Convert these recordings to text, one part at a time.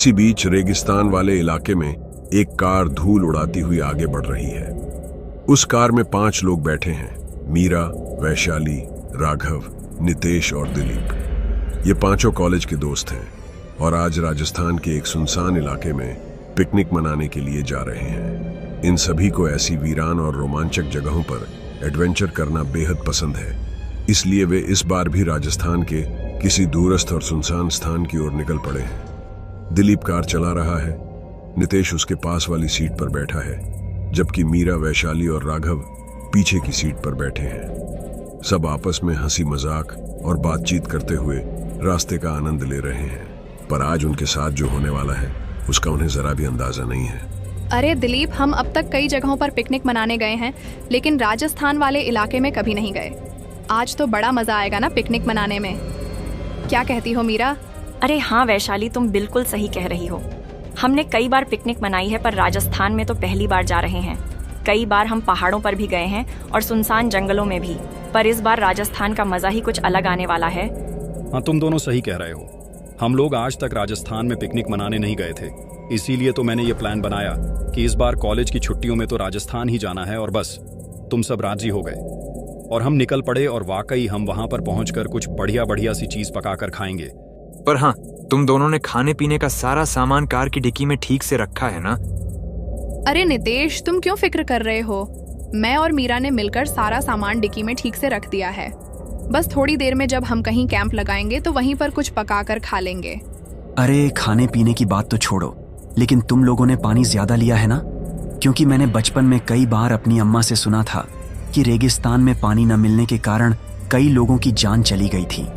इसी बीच रेगिस्तान वाले इलाके में एक कार धूल उड़ाती हुई आगे बढ़ रही है। उस कार में 5 लोग बैठे हैं, मीरा, वैशाली, राघव, नितेश और दिलीप। ये पांचों कॉलेज के दोस्त हैं और आज राजस्थान के एक सुनसान इलाके में पिकनिक मनाने के लिए जा रहे हैं। इन सभी को ऐसी वीरान और रोमांचक जगहों पर एडवेंचर करना बेहद पसंद है, इसलिए वे इस बार भी राजस्थान के किसी दूरस्थ और सुनसान स्थान की ओर निकल पड़े हैं। दिलीप कार चला रहा है, नितेश उसके पास वाली सीट पर बैठा है, जबकि मीरा, वैशाली और राघव पीछे की सीट पर बैठे हैं। सब आपस में हंसी मजाक और बातचीत करते हुए रास्ते का आनंद ले रहे हैं, पर आज उनके साथ जो होने वाला है उसका उन्हें जरा भी अंदाजा नहीं है। अरे दिलीप, हम अब तक कई जगहों पर पिकनिक मनाने गए हैं, लेकिन राजस्थान वाले इलाके में कभी नहीं गए। आज तो बड़ा मजा आएगा ना पिकनिक मनाने में। क्या कहती हो मीरा? अरे हाँ वैशाली, तुम बिल्कुल सही कह रही हो। हमने कई बार पिकनिक मनाई है, पर राजस्थान में तो पहली बार जा रहे हैं। कई बार हम पहाड़ों पर भी गए हैं और सुनसान जंगलों में भी, पर इस बार राजस्थान का मजा ही कुछ अलग आने वाला है। हाँ, तुम दोनों सही कह रहे हो। हम लोग आज तक राजस्थान में पिकनिक मनाने नहीं गए थे, इसीलिए तो मैंने ये प्लान बनाया कि इस बार कॉलेज की छुट्टियों में तो राजस्थान ही जाना है। और बस तुम सब राजी हो गए और हम निकल पड़े, और वाकई हम वहां पर पहुंचकर कुछ बढ़िया बढ़िया सी चीज पकाकर खाएंगे। पर हाँ, तुम दोनों ने खाने पीने का सारा सामान कार की डिक्की में ठीक से रखा है ना? अरे नितेश, तुम क्यों फिक्र कर रहे हो? मैं और मीरा ने मिलकर सारा सामान डिक्की में ठीक से रख दिया है। बस थोड़ी देर में जब हम कहीं कैंप लगाएंगे तो वहीं पर कुछ पकाकर खा लेंगे। अरे खाने पीने की बात तो छोड़ो, लेकिन तुम लोगों ने पानी ज्यादा लिया है ना? क्योंकि मैंने बचपन में कई बार अपनी अम्मा से सुना था कि रेगिस्तान में पानी न मिलने के कारण कई लोगों की जान चली गई थी।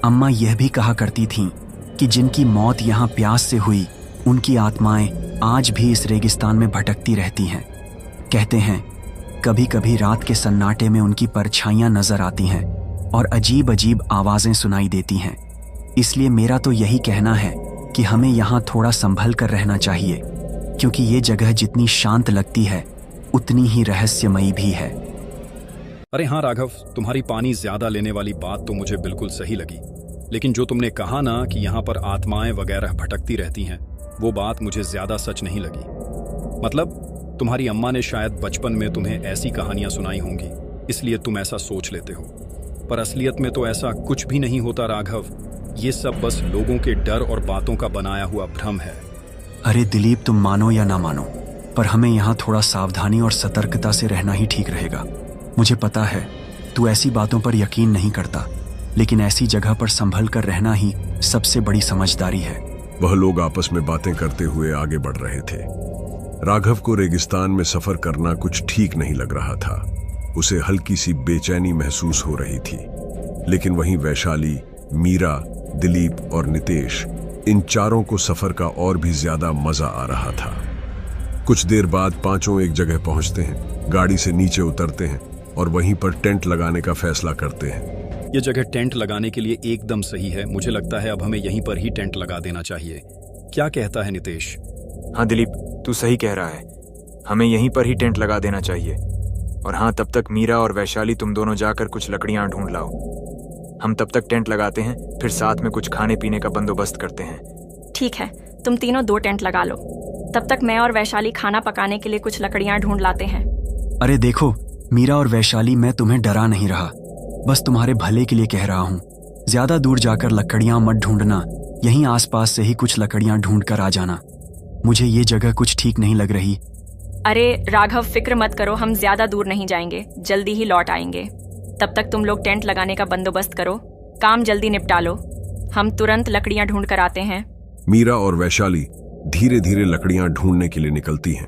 अम्मा यह भी कहा करती थीं कि जिनकी मौत यहाँ प्यास से हुई, उनकी आत्माएं आज भी इस रेगिस्तान में भटकती रहती हैं। कहते हैं कभी कभी रात के सन्नाटे में उनकी परछाइयां नजर आती हैं और अजीब अजीब आवाजें सुनाई देती हैं। इसलिए मेरा तो यही कहना है कि हमें यहाँ थोड़ा संभल कर रहना चाहिए, क्योंकि ये जगह जितनी शांत लगती है उतनी ही रहस्यमयी भी है। अरे हाँ राघव, तुम्हारी पानी ज्यादा लेने वाली बात तो मुझे बिल्कुल सही लगी, लेकिन जो तुमने कहा ना कि यहाँ पर आत्माएं वगैरह भटकती रहती हैं, वो बात मुझे ज्यादा सच नहीं लगी। मतलब तुम्हारी अम्मा ने शायद बचपन में तुम्हें ऐसी कहानियां सुनाई होंगी, इसलिए तुम ऐसा सोच लेते हो, पर असलियत में तो ऐसा कुछ भी नहीं होता राघव। ये सब बस लोगों के डर और बातों का बनाया हुआ भ्रम है। अरे दिलीप, तुम मानो या ना मानो, पर हमें यहाँ थोड़ा सावधानी और सतर्कता से रहना ही ठीक रहेगा। मुझे पता है तू ऐसी बातों पर यकीन नहीं करता, लेकिन ऐसी जगह पर संभल कर रहना ही सबसे बड़ी समझदारी है। वह लोग आपस में बातें करते हुए आगे बढ़ रहे थे। राघव को रेगिस्तान में सफर करना कुछ ठीक नहीं लग रहा था। उसे हल्की सी बेचैनी महसूस हो रही थी, लेकिन वहीं वैशाली, मीरा, दिलीप और नितेश, इन चारों को सफर का और भी ज्यादा मजा आ रहा था। कुछ देर बाद पांचों एक जगह पहुंचते हैं, गाड़ी से नीचे उतरते हैं और वहीं पर टेंट लगाने का फैसला करते हैं। ये जगह टेंट लगाने के लिए एकदम सही है। मुझे लगता है अब हमें यहीं पर ही टेंट लगा देना चाहिए। क्या कहता है नितेश? हाँ दिलीप, तू सही कह रहा है, हमें यहीं पर ही टेंट लगा देना चाहिए। और हाँ, तब तक मीरा और वैशाली तुम दोनों जाकर कुछ लकड़ियां ढूंढ लाओ। हम तब तक टेंट लगाते हैं, फिर साथ में कुछ खाने पीने का बंदोबस्त करते हैं। ठीक है, तुम तीनों 2 टेंट लगा लो, तब तक मैं और वैशाली खाना पकाने के लिए कुछ लकड़ियां ढूंढ लाते हैं। अरे देखो मीरा और वैशाली, मैं तुम्हें डरा नहीं रहा, बस तुम्हारे भले के लिए कह रहा हूँ। ज्यादा दूर जाकर लकड़ियां मत ढूंढना, यहीं आसपास से ही कुछ लकड़ियां ढूंढ कर आ जाना। मुझे ये जगह कुछ ठीक नहीं लग रही। अरे राघव, फिक्र मत करो, हम ज्यादा दूर नहीं जाएंगे, जल्दी ही लौट आएंगे। तब तक तुम लोग टेंट लगाने का बंदोबस्त करो, काम जल्दी निपटा लो, हम तुरंत लकड़ियां ढूंढ कर आते हैं। मीरा और वैशाली धीरे धीरे लकड़ियां ढूंढने के लिए निकलती हैं।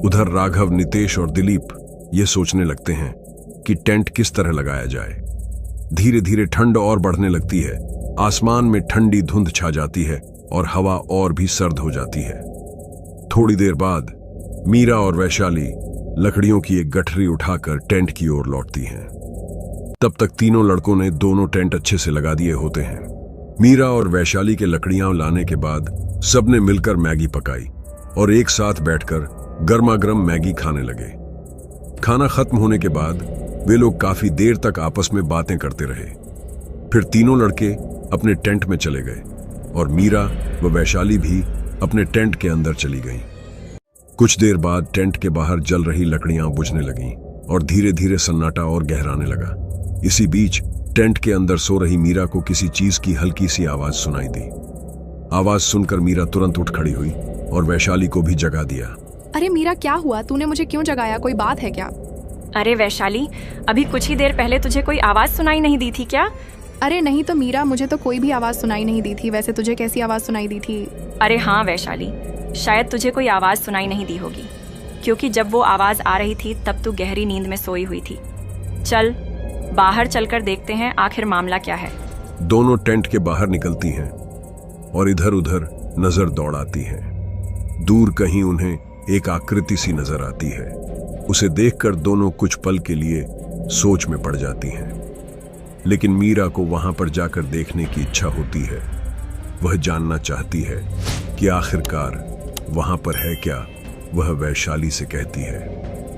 उधर राघव, नितेश और दिलीप ये सोचने लगते हैं कि टेंट किस तरह लगाया जाए। धीरे धीरे ठंड और बढ़ने लगती है, आसमान में ठंडी धुंध छा जाती है और हवा और भी सर्द हो जाती है। थोड़ी देर बाद मीरा और वैशाली लकड़ियों की एक गठरी उठाकर टेंट की ओर लौटती हैं। तब तक तीनों लड़कों ने दोनों टेंट अच्छे से लगा दिए होते हैं। मीरा और वैशाली के लकड़ियां लाने के बाद सबने मिलकर मैगी पकाई और एक साथ बैठकर गर्मा गर्म मैगी खाने लगे। खाना खत्म होने के बाद वे लोग काफी देर तक आपस में बातें करते रहे। फिर तीनों लड़के अपने टेंट में चले गए। और मीरा व वैशाली भी अपने टेंट के अंदर चली गईं। कुछ देर बाद टेंट के बाहर जल रही लकड़ियां बुझने लगीं और धीरे धीरे सन्नाटा और गहराने लगा। इसी बीच टेंट के अंदर सो रही मीरा को किसी चीज की हल्की सी आवाज सुनाई दी। आवाज सुनकर मीरा तुरंत उठ खड़ी हुई और वैशाली को भी जगा दिया। अरे मीरा, क्या हुआ? तूने मुझे क्यों जगाया? कोई बात है क्या? अरे वैशाली, अभी कुछ ही देर पहले तुझे कोई आवाज सुनाई नहीं दी थी क्या? अरे नहीं तो मीरा, मुझे तो कोई भी आवाज सुनाई नहीं दी थी। वैसे तुझे कैसी आवाज सुनाई दी थी? अरे हाँ वैशाली, शायद तुझे कोई आवाज सुनाई नहीं दी होगी, क्योंकि जब वो आवाज आ रही थी तब तू गहरी नींद में सोई हुई थी। चल बाहर चलकर देखते हैं आखिर मामला क्या है। दोनों टेंट के बाहर निकलती हैं और इधर उधर नजर दौड़ाती हैं। दूर कहीं उन्हें एक आकृति सी नजर आती है। उसे देखकर दोनों कुछ पल के लिए सोच में पड़ जाती हैं, लेकिन मीरा को वहां पर जाकर देखने की इच्छा होती है। वह जानना चाहती है कि आखिरकार वहां पर है क्या। वह वैशाली से कहती है,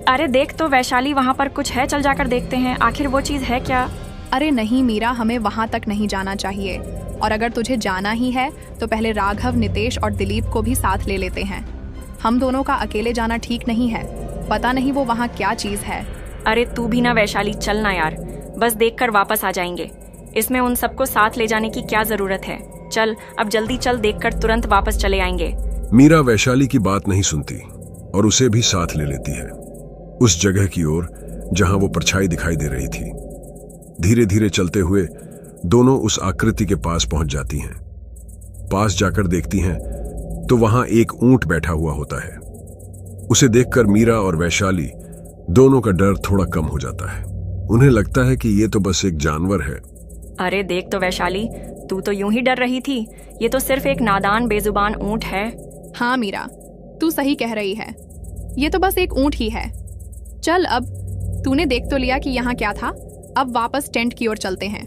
अरे देख तो वैशाली, वहाँ पर कुछ है, चल जाकर देखते हैं आखिर वो चीज है क्या। अरे नहीं मीरा, हमें वहां तक नहीं जाना चाहिए, और अगर तुझे जाना ही है तो पहले राघव, नितेश और दिलीप को भी साथ ले लेते हैं। हम दोनों का अकेले जाना ठीक नहीं है। पता नहीं वो वहाँ क्या चीज है। अरे तू भी ना वैशाली, चल ना यार, बस देखकर वापस आ जाएंगे। इसमें उन सबको साथ ले जाने की क्या जरूरत है। चल अब जल्दी चल, देखकर तुरंत वापस चले आएंगे। मीरा वैशाली की बात नहीं सुनती और उसे भी साथ ले लेती है, उस जगह की ओर जहां वो परछाई दिखाई दे रही थी। धीरे धीरे चलते हुए दोनों उस आकृति के पास पहुंच जाती हैं। पास जाकर देखती हैं तो वहां एक ऊंट बैठा हुआ होता है। उसे देखकर मीरा और वैशाली दोनों का डर थोड़ा कम हो जाता है। उन्हें लगता है कि ये तो बस एक जानवर है। अरे देख तो वैशाली, तू तो यूं ही डर रही थी, ये तो सिर्फ एक नादान बेजुबान ऊंट है। हाँ मीरा, तू सही कह रही है, ये तो बस एक ऊंट ही है। चल अब तूने देख तो लिया कि यहाँ क्या था, अब वापस टेंट की ओर चलते हैं।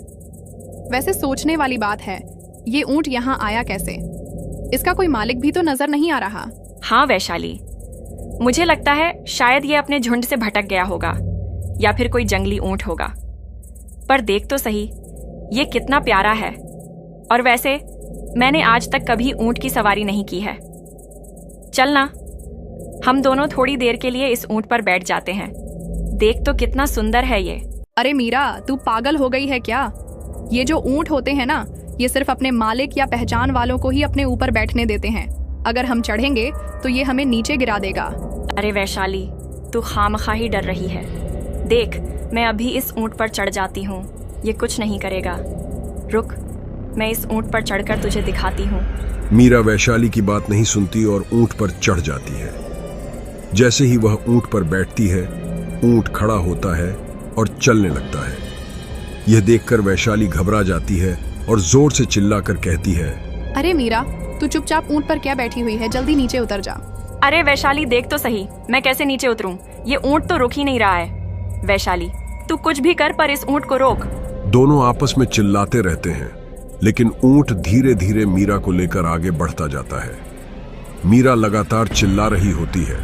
वैसे सोचने वाली बात है, ये ऊंट यहाँ आया कैसे? इसका कोई मालिक भी तो नजर नहीं आ रहा। हाँ वैशाली, मुझे लगता है शायद ये अपने झुंड से भटक गया होगा, या फिर कोई जंगली ऊंट होगा। पर देख तो सही, ये कितना प्यारा है। और वैसे मैंने आज तक कभी ऊंट की सवारी नहीं की है। चल ना, हम दोनों थोड़ी देर के लिए इस ऊंट पर बैठ जाते हैं। देख तो कितना सुंदर है ये। अरे मीरा, तू पागल हो गई है क्या? ये जो ऊंट होते हैं ना, ये सिर्फ अपने मालिक या पहचान वालों को ही अपने ऊपर बैठने देते हैं। अगर हम चढ़ेंगे तो ये हमें नीचे गिरा देगा। अरे वैशाली, तू खामखा ही डर रही है। देख, मैं अभी इस ऊंट पर चढ़ जाती हूँ, ये कुछ नहीं करेगा। रुक, मैं इस ऊंट पर चढ़कर तुझे दिखाती हूँ। मीरा वैशाली की बात नहीं सुनती और ऊंट पर चढ़ जाती है। जैसे ही वह ऊंट पर बैठती है, ऊंट खड़ा होता है और चलने लगता है। यह देखकर वैशाली घबरा जाती है और जोर से चिल्लाकर कहती है, अरे मीरा, तू चुपचाप ऊंट पर क्या बैठी हुई है? जल्दी नीचे उतर जा। अरे वैशाली, देख तो सही, मैं कैसे नीचे उतरूं? ये ऊंट तो रुक ही नहीं रहा है। वैशाली, तू कुछ भी कर पर इस ऊंट को रोक। दोनों आपस में चिल्लाते रहते हैं, लेकिन ऊंट धीरे धीरे मीरा को लेकर आगे बढ़ता जाता है। मीरा लगातार चिल्ला रही होती है,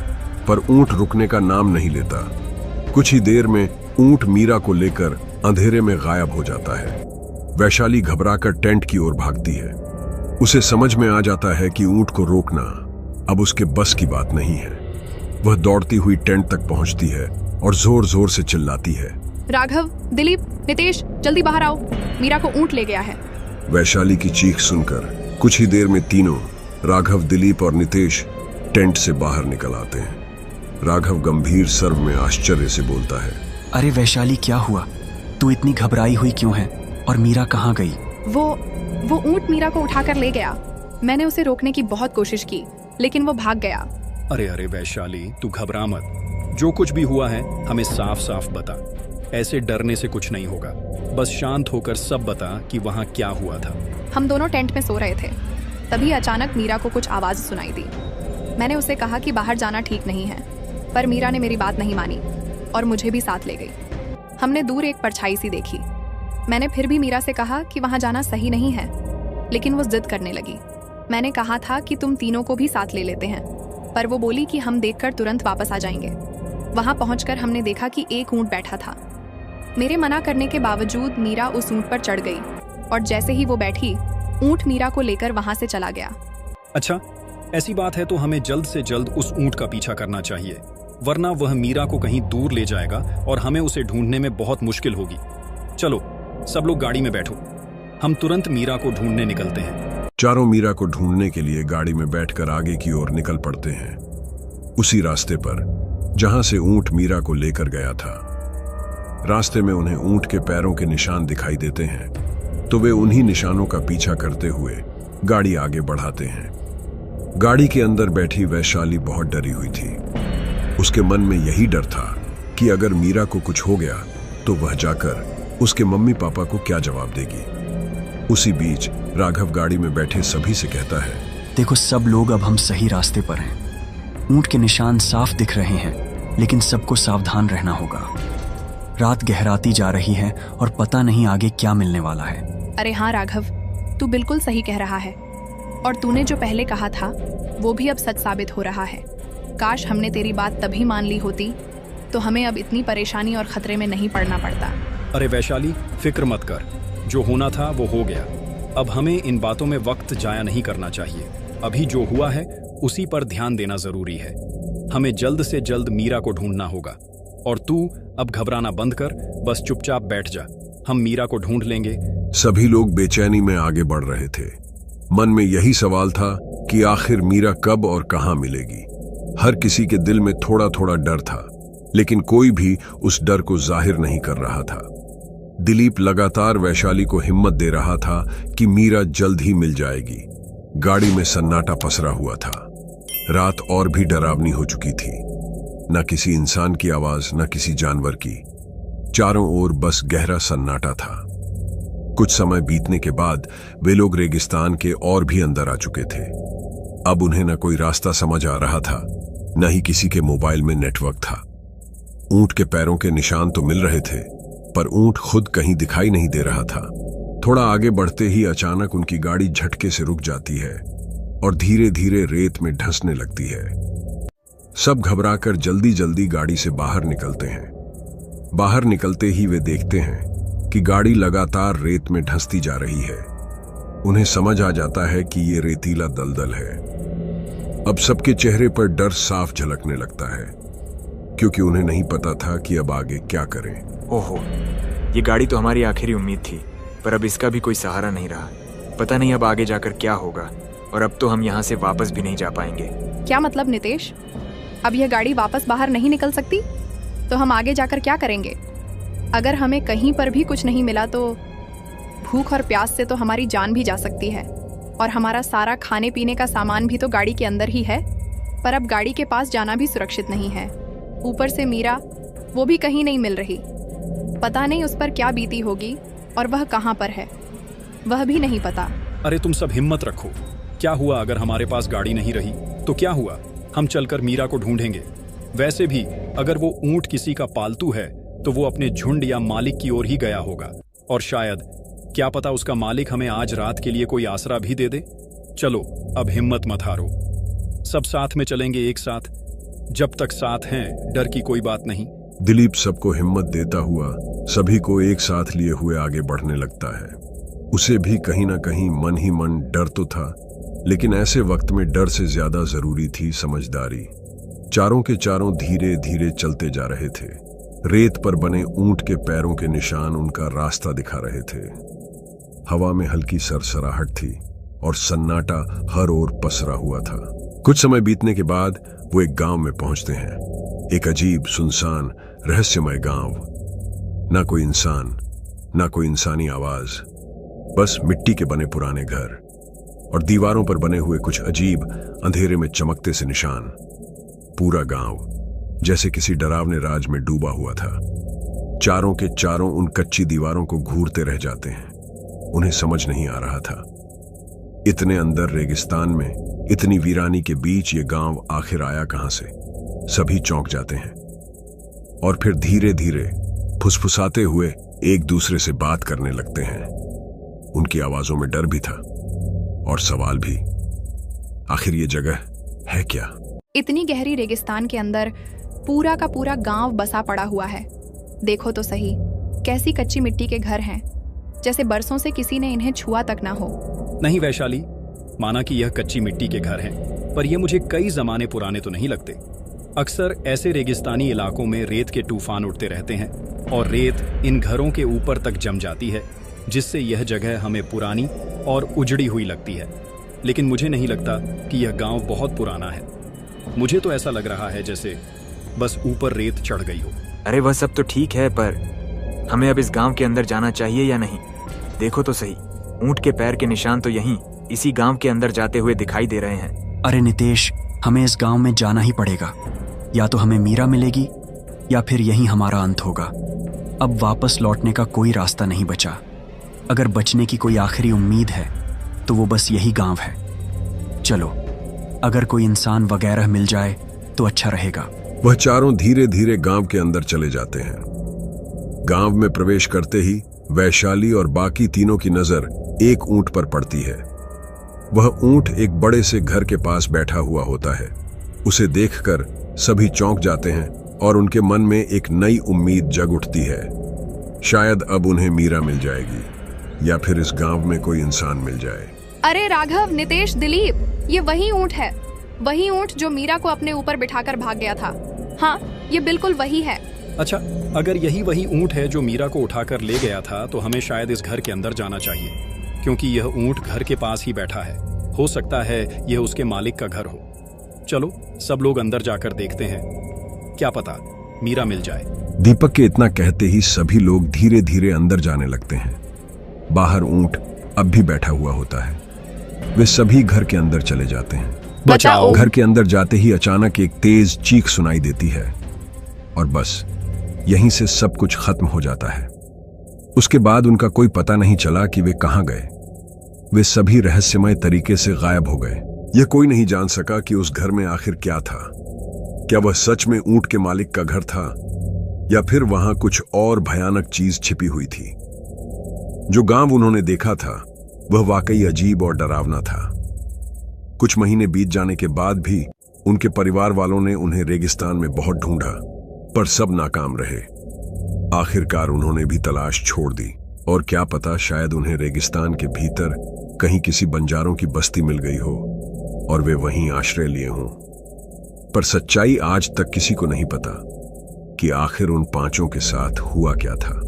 पर ऊंट रुकने का नाम नहीं लेता। कुछ ही देर में ऊंट मीरा को लेकर अंधेरे में गायब हो जाता है। वैशाली घबराकर टेंट की ओर भागती है। उसे समझ में आ जाता है कि ऊंट को रोकना अब उसके बस की बात नहीं है। वह दौड़ती हुई टेंट तक पहुंचती है और जोर जोर से चिल्लाती है, राघव, दिलीप, नितेश, जल्दी बाहर आओ, मीरा को ऊंट ले गया है। वैशाली की चीख सुनकर कुछ ही देर में तीनों, राघव, दिलीप और नितेश, टेंट से बाहर निकल आते हैं। राघव गंभीर स्वर में आश्चर्य से बोलता है, अरे वैशाली, क्या हुआ? तू इतनी घबराई हुई क्यों है? और मीरा कहाँ गई? वो ऊंट मीरा को उठाकर ले गया। मैंने उसे रोकने की बहुत कोशिश की, लेकिन वो भाग गया। अरे अरे वैशाली, तू घबरा मत। जो कुछ भी हुआ है हमें साफ साफ बता। ऐसे डरने से कुछ नहीं होगा। बस शांत होकर सब बता कि वहाँ क्या हुआ था। हम दोनों टेंट में सो रहे थे, तभी अचानक मीरा को कुछ आवाज सुनाई दी। मैंने उसे कहा कि बाहर जाना ठीक नहीं है, पर मीरा ने मेरी बात नहीं मानी और मुझे भी साथ ले गई। हमने दूर एक परछाई सी देखी। मैंने फिर भी मीरा से कहा कि वहाँ जाना सही नहीं है, लेकिन वो जिद करने लगी। मैंने कहा था कि तुम तीनों को भी साथ ले लेते हैं, पर वो बोली कि हम देखकर तुरंत वापस आ जाएंगे। वहाँ पहुंचकर हमने देखा कि एक ऊंट बैठा था। मेरे मना करने के बावजूद मीरा उस ऊंट पर चढ़ गई और जैसे ही वो बैठी, ऊंट मीरा को लेकर वहां से चला गया। अच्छा, ऐसी बात है तो हमें जल्द से जल्द उस ऊंट का पीछा करना चाहिए, वरना वह मीरा को कहीं दूर ले जाएगा और हमें उसे ढूंढने में बहुत मुश्किल होगी। चलो सब लोग गाड़ी में बैठो, हम तुरंत मीरा को ढूंढने निकलते हैं। चारों मीरा को ढूंढने के लिए गाड़ी में बैठकर आगे की ओर निकल पड़ते हैं, उसी रास्ते पर जहां से ऊंट मीरा को लेकर गया था। रास्ते में उन्हें ऊंट के पैरों के निशान दिखाई देते हैं, तो वे उन्हीं निशानों का पीछा करते हुए गाड़ी आगे बढ़ाते हैं। गाड़ी के अंदर बैठी वैशाली बहुत डरी हुई थी। उसके मन में यही डर था कि अगर मीरा को कुछ हो गया तो वह जाकर उसके मम्मी पापा को क्या जवाब देगी। उसी बीच राघव गाड़ी में बैठे सभी से कहता है, देखो सब लोग, अब हम सही रास्ते पर हैं। ऊंट के निशान साफ दिख रहे हैं, लेकिन सबको सावधान रहना होगा। रात गहराती जा रही है और पता नहीं आगे क्या मिलने वाला है। अरे हाँ राघव, तू बिल्कुल सही कह रहा है, और तूने जो पहले कहा था वो भी अब सच साबित हो रहा है। काश हमने तेरी बात तभी मान ली होती, तो हमें अब इतनी परेशानी और खतरे में नहीं पड़ना पड़ता। अरे वैशाली, फिक्र मत कर, जो होना था वो हो गया। अब हमें इन बातों में वक्त जाया नहीं करना चाहिए। अभी जो हुआ है उसी पर ध्यान देना जरूरी है। हमें जल्द से जल्द मीरा को ढूंढना होगा, और तू अब घबराना बंद कर, बस चुपचाप बैठ जा, हम मीरा को ढूंढ लेंगे। सभी लोग बेचैनी में आगे बढ़ रहे थे। मन में यही सवाल था कि आखिर मीरा कब और कहां मिलेगी। हर किसी के दिल में थोड़ा थोड़ा डर था, लेकिन कोई भी उस डर को जाहिर नहीं कर रहा था। दिलीप लगातार वैशाली को हिम्मत दे रहा था कि मीरा जल्द ही मिल जाएगी। गाड़ी में सन्नाटा पसरा हुआ था। रात और भी डरावनी हो चुकी थी। न किसी इंसान की आवाज, न किसी जानवर की। चारों ओर बस गहरा सन्नाटा था। कुछ समय बीतने के बाद वे लोग रेगिस्तान के और भी अंदर आ चुके थे। अब उन्हें न कोई रास्ता समझ आ रहा था, न ही किसी के मोबाइल में नेटवर्क था। ऊंट के पैरों के निशान तो मिल रहे थे, पर ऊंट खुद कहीं दिखाई नहीं दे रहा था। थोड़ा आगे बढ़ते ही अचानक उनकी गाड़ी झटके से रुक जाती है और धीरे धीरे रेत में धंसने लगती है। सब घबराकर जल्दी जल्दी गाड़ी से बाहर निकलते हैं। बाहर निकलते ही वे देखते हैं कि गाड़ी लगातार रेत में धंसती जा रही है। उन्हें समझ आ जाता है कि ये रेतीला दलदल है। अब सबके चेहरे पर डर साफ झलकने लगता है, क्योंकि उन्हें नहीं पता था कि अब आगे क्या करें। ओहो, ये गाड़ी तो हमारी आखिरी उम्मीद थी, पर अब इसका भी कोई सहारा नहीं रहा। पता नहीं अब आगे जाकर क्या होगा, और अब तो हम यहाँ से वापस भी नहीं जा पाएंगे। क्या मतलब नितेश? अब यह गाड़ी वापस बाहर नहीं निकल सकती? तो हम आगे जाकर क्या करेंगे? अगर हमें कहीं पर भी कुछ नहीं मिला तो भूख और प्यास से तो हमारी जान भी जा सकती है, और हमारा सारा खाने पीने का सामान भी तो गाड़ी के अंदर ही है। पर अब गाड़ी के पास जाना भी सुरक्षित नहीं है। ऊपर से मीरा, वो भी कहीं नहीं मिल रही। पता नहीं उस पर क्या बीती होगी, और वह कहाँ पर है वह भी नहीं पता। अरे तुम सब हिम्मत रखो। क्या हुआ अगर हमारे पास गाड़ी नहीं रही तो क्या हुआ? हम चलकर मीरा को ढूंढेंगे। वैसे भी अगर वो ऊंट किसी का पालतू है तो वो अपने झुंड या मालिक की ओर ही गया होगा, और शायद क्या पता उसका मालिक हमें आज रात के लिए कोई आसरा भी दे दे। चलो अब हिम्मत मत हारो, सब साथ में चलेंगे एक साथ। जब तक साथ हैं डर की कोई बात नहीं। दिलीप सबको हिम्मत देता हुआ सभी को एक साथ लिए हुए आगे बढ़ने लगता है। उसे भी कहीं ना कहीं मन ही मन डर तो था, लेकिन ऐसे वक्त में डर से ज्यादा जरूरी थी समझदारी। चारों के चारों धीरे धीरे चलते जा रहे थे। रेत पर बने ऊंट के पैरों के निशान उनका रास्ता दिखा रहे थे। हवा में हल्की सरसराहट थी और सन्नाटा हर ओर पसरा हुआ था। कुछ समय बीतने के बाद वो एक गांव में पहुंचते हैं। एक अजीब, सुनसान, रहस्यमय गांव। ना कोई इंसान, ना कोई इंसानी आवाज, बस मिट्टी के बने पुराने घर और दीवारों पर बने हुए कुछ अजीब अंधेरे में चमकते से निशान। पूरा गांव जैसे किसी डरावने राज में डूबा हुआ था। चारों के चारों उन कच्ची दीवारों को घूरते रह जाते हैं। उन्हें समझ नहीं आ रहा था, इतने अंदर रेगिस्तान में, इतनी वीरानी के बीच ये गांव आखिर आया कहां से। सभी चौंक जाते हैं और फिर धीरे धीरे फुसफुसाते हुए एक दूसरे से बात करने लगते हैं। उनकी आवाजों में डर भी था और सवाल भी, आखिर ये जगह है क्या? इतनी गहरी रेगिस्तान के अंदर पूरा का पूरा गांव बसा पड़ा हुआ है। देखो तो सही, कैसी कच्ची मिट्टी के घर हैं, जैसे बरसों से किसी ने इन्हें छुआ तक ना हो। नहीं वैशाली, माना कि यह कच्ची मिट्टी के घर हैं, पर ये मुझे कई जमाने पुराने तो नहीं लगते। अक्सर ऐसे रेगिस्तानी इलाकों में रेत के तूफान उठते रहते हैं और रेत इन घरों के ऊपर तक जम जाती है, जिससे यह जगह हमें पुरानी और उजड़ी हुई लगती है। लेकिन मुझे नहीं लगता कि यह गांव बहुत पुराना है। मुझे तो ऐसा लग रहा है जैसे बस ऊपर रेत चढ़ गई हो। अरे वह सब तो ठीक है, पर हमें अब इस गांव के अंदर जाना चाहिए या नहीं? देखो तो सही, ऊंट के पैर के निशान तो यहीं इसी गांव के अंदर जाते हुए दिखाई दे रहे हैं। अरे नितेश, हमें इस गांव में जाना ही पड़ेगा। या तो हमें मीरा मिलेगी या फिर यहीं हमारा अंत होगा। अब वापस लौटने का कोई रास्ता नहीं बचा। अगर बचने की कोई आखिरी उम्मीद है तो वो बस यही गांव है। चलो, अगर कोई इंसान वगैरह मिल जाए तो अच्छा रहेगा। वह चारों धीरे धीरे गांव के अंदर चले जाते हैं। गांव में प्रवेश करते ही वैशाली और बाकी तीनों की नजर एक ऊंट पर पड़ती है। वह ऊंट एक बड़े से घर के पास बैठा हुआ होता है। उसे देखकर सभी चौंक जाते हैं और उनके मन में एक नई उम्मीद जग उठती है। शायद अब उन्हें मीरा मिल जाएगी या फिर इस गांव में कोई इंसान मिल जाए। अरे राघव, नितेश, दिलीप, ये वही ऊंट है। वही ऊंट जो मीरा को अपने ऊपर बिठाकर भाग गया था। हाँ, ये बिल्कुल वही है। अच्छा, अगर यही वही ऊंट है जो मीरा को उठाकर ले गया था तो हमें शायद इस घर के अंदर जाना चाहिए, क्योंकि यह ऊंट घर के पास ही बैठा है। हो सकता है यह उसके मालिक का घर हो। चलो, सब लोग अंदर जाकर देखते हैं, क्या पता मीरा मिल जाए। दीपक के इतना कहते ही सभी लोग धीरे धीरे अंदर जाने लगते हैं। बाहर ऊंट अब भी बैठा हुआ होता है। वे सभी घर के अंदर चले जाते हैं। बचाओ! घर के अंदर जाते ही अचानक एक तेज चीख सुनाई देती है और बस यहीं से सब कुछ खत्म हो जाता है। उसके बाद उनका कोई पता नहीं चला कि वे कहां गए। वे सभी रहस्यमय तरीके से गायब हो गए। यह कोई नहीं जान सका कि उस घर में आखिर क्या था। क्या वह सच में ऊंट के मालिक का घर था या फिर वहां कुछ और भयानक चीज छिपी हुई थी। जो गांव उन्होंने देखा था वह वाकई अजीब और डरावना था। कुछ महीने बीत जाने के बाद भी उनके परिवार वालों ने उन्हें रेगिस्तान में बहुत ढूंढा, पर सब नाकाम रहे। आखिरकार उन्होंने भी तलाश छोड़ दी और क्या पता शायद उन्हें रेगिस्तान के भीतर कहीं किसी बंजारों की बस्ती मिल गई हो और वे वहीं आश्रय लिए हों। पर सच्चाई आज तक किसी को नहीं पता कि आखिर उन पांचों के साथ हुआ क्या था।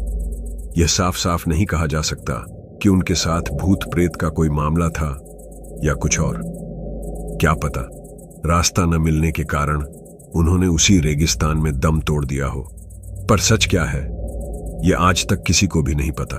यह साफ साफ नहीं कहा जा सकता कि उनके साथ भूत प्रेत का कोई मामला था या कुछ और। क्या पता रास्ता न मिलने के कारण उन्होंने उसी रेगिस्तान में दम तोड़ दिया हो। पर सच क्या है, यह आज तक किसी को भी नहीं पता।